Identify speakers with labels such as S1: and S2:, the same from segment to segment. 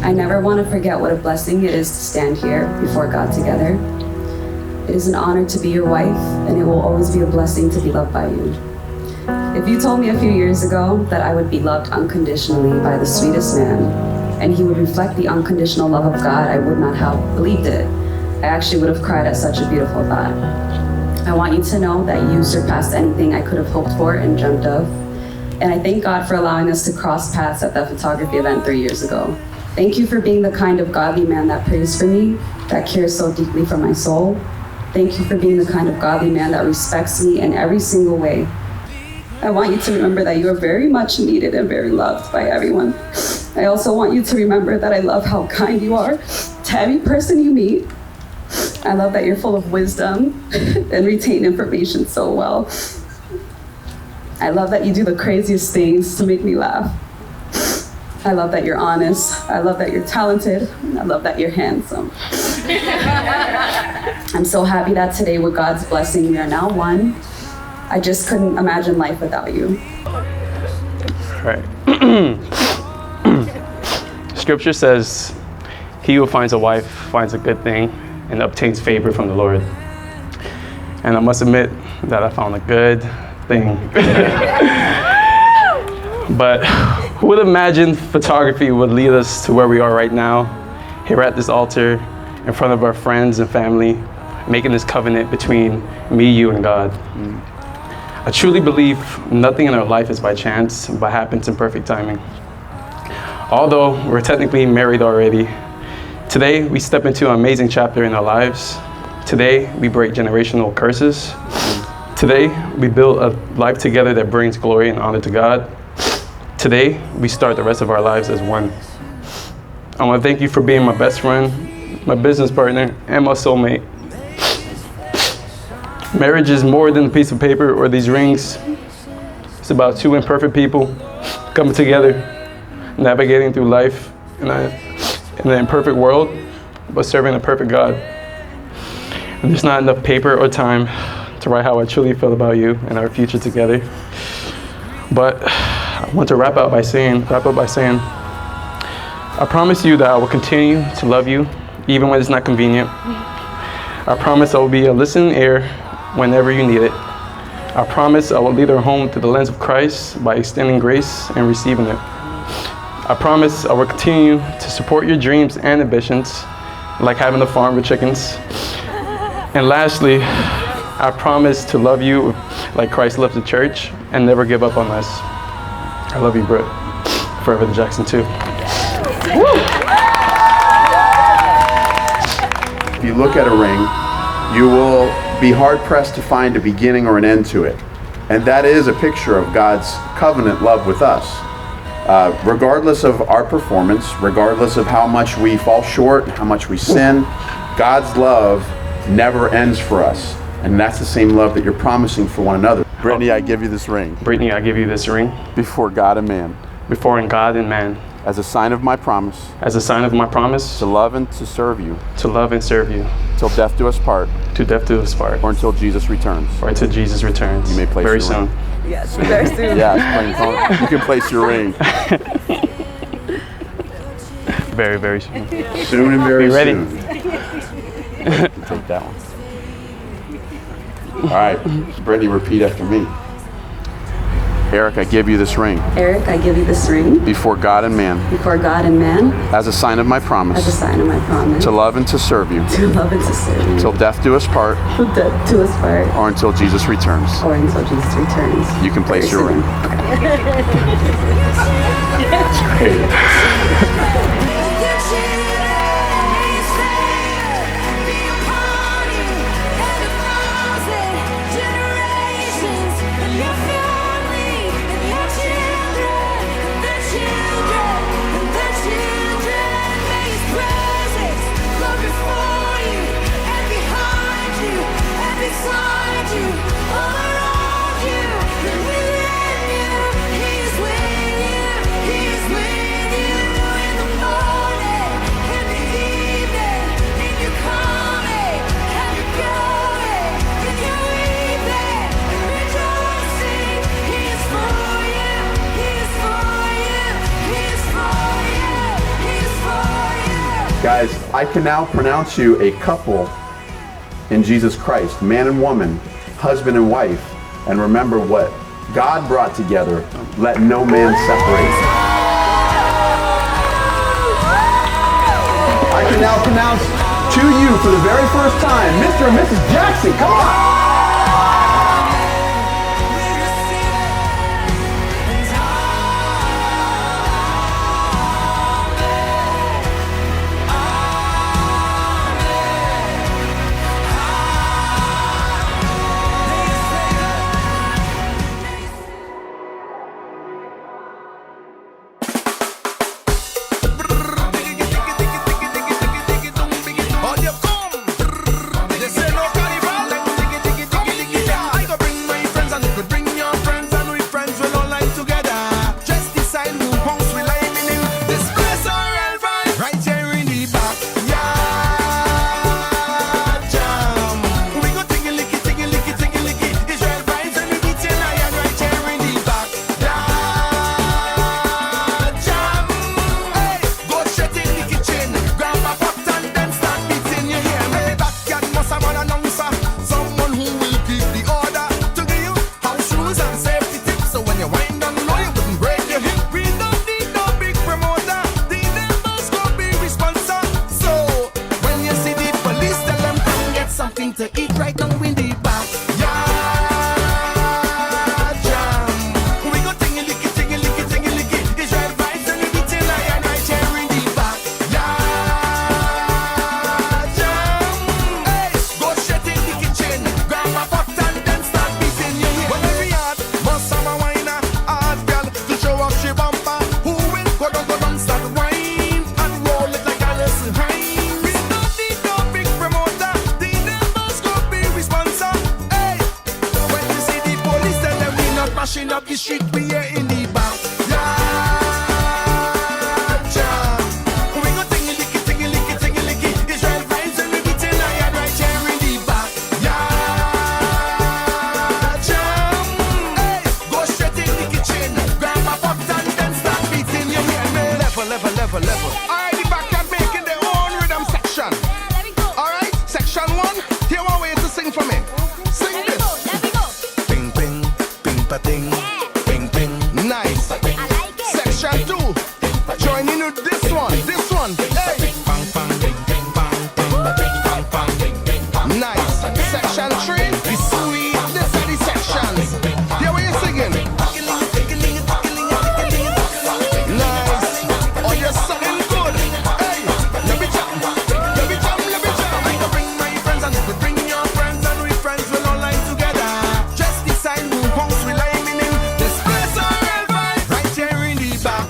S1: I never want to forget what a blessing it is to stand here before God together. It is an honor to be your wife, and it will always be a blessing to be loved by you. If you told me a few years ago that I would be loved unconditionally by the sweetest man, and he would reflect the unconditional love of God, I would not have believed it. I actually would have cried at such a beautiful thought. I want you to know that you surpassed anything I could have hoped for and dreamt of. And I thank God for allowing us to cross paths at that photography event 3 years ago. Thank you for being the kind of godly man that prays for me, that cares so deeply for my soul. Thank you for being the kind of godly man that respects me in every single way. I want you to remember that you are very much needed and very loved by everyone. I also want you to remember that I love how kind you are to every person you meet. I love that you're full of wisdom and retain information so well. I love that you do the craziest things to make me laugh. I love that you're honest. I love that you're talented. I love that you're handsome. I'm so happy that today, with God's blessing, we are now one. I just couldn't imagine life without you.
S2: All right. Scripture says, he who finds a wife finds a good thing and obtains favor from the Lord. And I must admit that I found a good thing. But who would imagine photography would lead us to where we are right now, here at this altar, in front of our friends and family, making this covenant between me, you, and God. I truly believe nothing in our life is by chance, but happens in perfect timing. Although we're technically married already, today we step into an amazing chapter in our lives. Today we break generational curses. Today we build a life together that brings glory and honor to God. Today we start the rest of our lives as one. I want to thank you for being my best friend, my business partner, and my soulmate. Marriage is more than a piece of paper or these rings. It's about two imperfect people coming together, navigating through life in an imperfect world, but serving a perfect God. And there's not enough paper or time to write how I truly feel about you and our future together. But I want to wrap up by saying, I promise you that I will continue to love you, even when it's not convenient. I promise I will be a listening ear whenever you need it. I promise I will lead her home through the lens of Christ by extending grace and receiving it. I promise I will continue to support your dreams and ambitions, like having a farm with chickens. And lastly, I promise to love you like Christ loves the church and never give up on us. I love you, Britt. Forever the Jackson 2.
S3: If you look at a ring, you will be hard-pressed to find a beginning or an end to it. And that is a picture of God's covenant love with us. Regardless of our performance, regardless of how much we fall short, how much we sin, God's love never ends for us. And that's the same love that you're promising for one another. Brittny, I give you this ring.
S2: Brittny, I give you this ring.
S3: Before God and man.
S2: Before God and man.
S3: As a sign of my promise.
S2: As a sign of my promise.
S3: To love and to serve you.
S2: To love and serve you.
S3: Till death do us part.
S2: To death do us part.
S3: Or until Jesus returns.
S2: Or until Jesus returns.
S3: You may place
S2: very
S3: your
S2: soon.
S3: ring.
S1: Yes, very soon.
S3: Yeah, you can place your ring.
S2: Very, very soon.
S3: Soon and very
S2: ready?
S3: soon. Take that one. All right, Brittny, repeat after me. Eric, I give you this ring.
S1: Eric, I give you this ring.
S3: Before God and man.
S1: Before God and man.
S3: As a sign of my promise.
S1: As a sign of my promise.
S3: To love and to serve you.
S1: To love and to serve you.
S3: Till death do us part.
S1: Till death do us part.
S3: Or until Jesus returns.
S1: Or until Jesus returns.
S3: You can place your ring. Guys, I can now pronounce you a couple in Jesus Christ, man and woman, husband and wife. And remember what God brought together, let no man separate. I can now pronounce to you for the very first time, Mr. and Mrs. Jackson, come on!
S4: Up the street, we are in the back. We go tingy licky, tingy licky, tingy licky. Israel vibes and we beating iron right here in the back. Hey, go straight in the kitchen, grab a pot and then start beating. You hear me? Level, level, level, level. Alright, the backyard making their own rhythm section. Alright, section 1. Here one way to sing for me. Sing this. Ping, ping, ping, pa-ting. Nice. Section 2. Join in with this one. This one. Hey. Nice. Section 3. The sweet. This are the sections. Here what you singing. Nice. Oh, you're singing good. Hey. Let me jump. Let me jump. Let me jump. I can bring my friends and we bring your friends and we friends will all line together. Just decide who homes we line in. This place are right here in the back.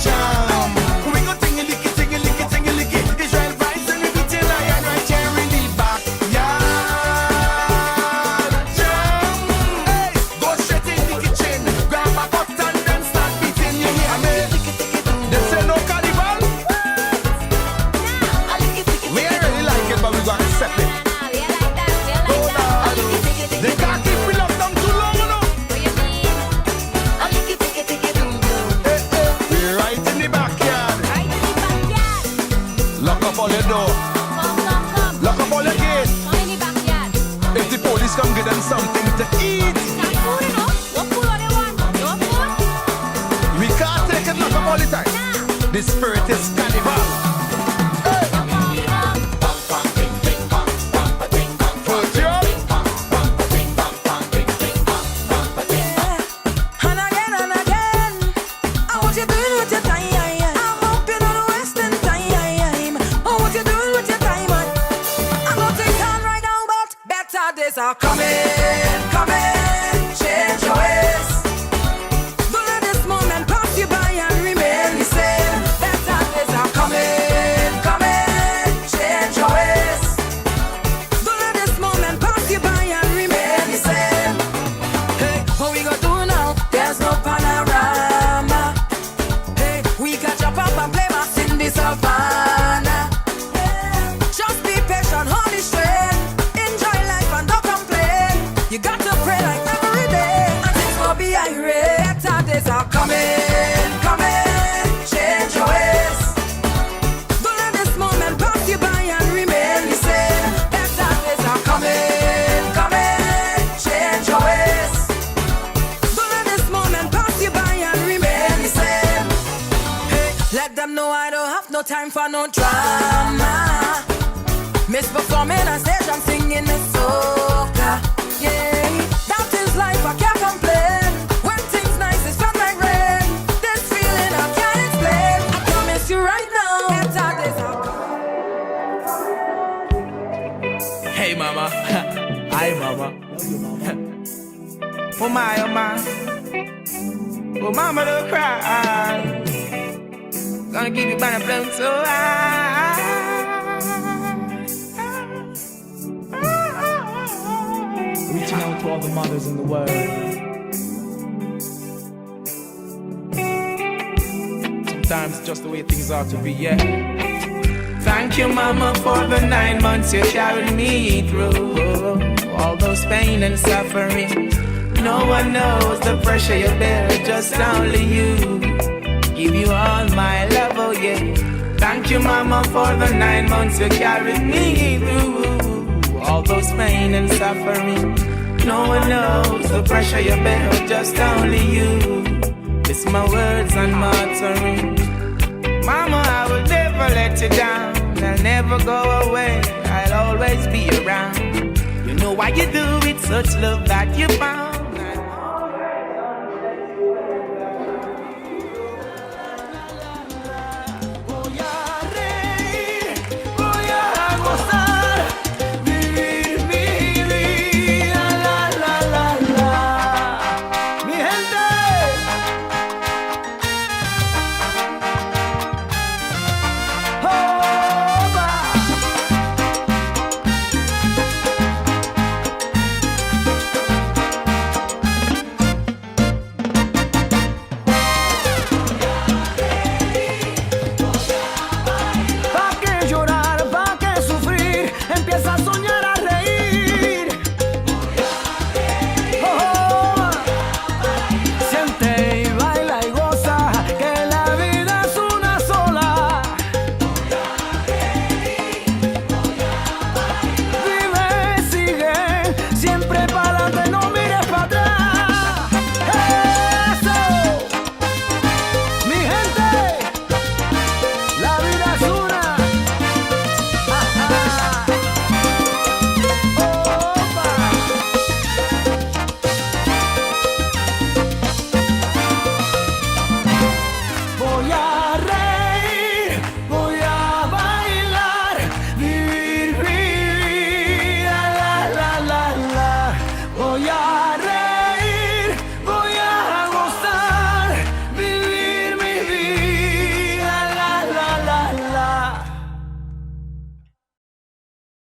S4: Jam. We go tingy licky, tingy licky, tingy licky. Israel vibes and we beating lion right here in the back. Jam. Hey, go straight in the kitchen, grab a pot and then start beating. You hear me? This ain't no carnival. We ain't really like it, but we gonna accept it. They can't keep me locked down too long, you know. We're right in the backyard. Lock up all your door. Lock up all your gates. If the police come, give them something to eat. We can't take it lock up all the time. The spirit is carnival. Put you up.
S5: And again, I want you doing with your time. I'm hoping on wasting time. Oh, what you doing with your time? I'm not taking time right now, but better days are coming, coming. Change your ways. Don't let this moment pass you by and remain the same. Better days are coming, coming. Change your ways. Don't let this moment pass you by and remain the same. Hey, what we gonna do now? There's no panorama. Hey, we can jump up and play bass in the savannah. Just be patient, hold the strength. Enjoy life and don't complain. You got to pray like every day, and things will be irate. Better days are coming, coming. Change your ways. Let them know I don't have no time for no drama. Misperforming on stage, I'm singing the soca. Yeah, that is life, I can't complain. When things nice, it's felt like rain. This feeling I can't explain. I promise you right now, better days are coming.
S6: Hey mama, hi mama. Oh my, oh mama don't cry. Gonna keep you by the flame so high. Reaching out to all the mothers in the world. Sometimes just the way things are to be, yeah. Thank you, mama, for the 9 months you carried me through. All those pain and suffering. No one knows the pressure you bear, just only you. Give you all my love, oh yeah. Thank you, mama, for the 9 months you carried me through. All those pain and suffering. No one knows the pressure you bear, just only you. It's my words and my uttering. Mama, I will never let you down. I'll never go away. I'll always be around. You know why you do it, such love that you found.